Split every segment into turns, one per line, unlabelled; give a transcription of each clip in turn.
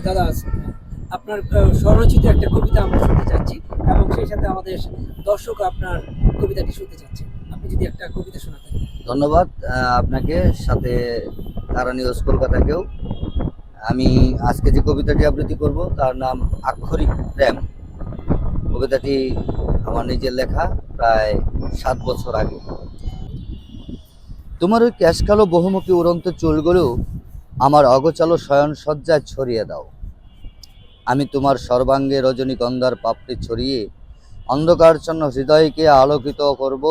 দাদা, আপনার স্বরচিত একটা কবিতা আমরা শুনতে চাচ্ছি এবং সেই সাথে আমাদের দর্শক আপনার কবিতাটি শুনতে চাচ্ছে। আপনি যদি একটা কবিতা শোনাতেন।
ধন্যবাদ আপনাকে, সাথে তারা নিউজ কলকাতাকেও। আমি আজকে যে কবিতাটি আবৃত্তি করব তার নাম আক্ষরিক প্রেম। কবিতাটি আমার নিজের লেখা, প্রায় 7 বছর আগে। তোমার ওই ক্যাশকালো বহুমুখী উড়ন্ত চুলগুলো আমার অগোছালো শয়নসজ্জায় ছড়িয়ে দাও। আমি তোমার সর্বাঙ্গে রজনীগন্ধার পাপড়ি ছড়িয়ে অন্ধকারচ্ছন্ন হৃদয়কে আলোকিত করব,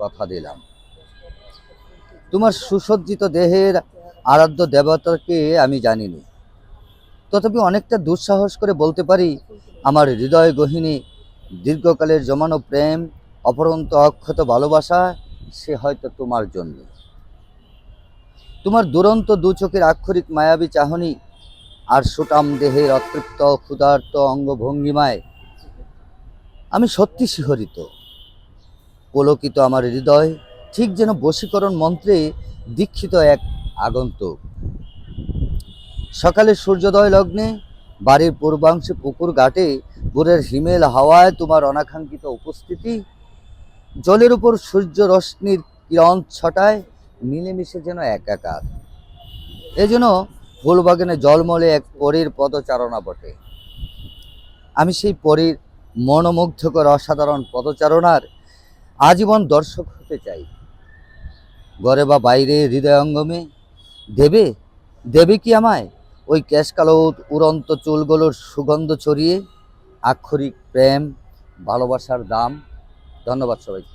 কথা দিলাম। তোমার সুসজ্জিত দেহের আরাধ্য দেবতাকে আমি জানিনি, তথাপি অনেকটা দুঃসাহস করে বলতে পারি, আমার হৃদয় গহিনী দীর্ঘকালের জমানো প্রেম, অপরন্ত অক্ষত ভালোবাসা, সে হয়তো তোমার জন্য। তোমার দুরন্ত দু চোখের আক্ষরিক মায়াবী চাহনি আর সুটাম দেহের অতৃপ্ত ক্ষুধার্ত অঙ্গভঙ্গিমায় আমি সত্যি শিহরিত, পুলকিত আমার হৃদয়, ঠিক যেন বশীকরণ মন্ত্রে দীক্ষিত এক আগন্তুক। সকালে সূর্যোদয় লগ্নে বাড়ির পূর্বাংশে পুকুর ঘাটে ভোরের হিমেল হাওয়ায় তোমার অনাকাঙ্ক্ষিত উপস্থিতি, জলের উপর সূর্য রশ্মির কিরণ ছটায় মিলেমিশে যেন একাকার। এ যেন ফুলবাগানে জলমলে এক পরীর পদচারণা বটে। আমি সেই পরীর মনোমুগ্ধকর অসাধারণ পদচারণার আজীবন দর্শক হতে চাই। ঘরে বা বাইরে, হৃদয়ঙ্গমে দেবে দেবে কি আমায় ওই ক্যাশকালো উড়ন্ত চুলগুলোর সুগন্ধ ছড়িয়ে আক্ষরিক প্রেম, ভালোবাসার দাম। ধন্যবাদ সবাইকে।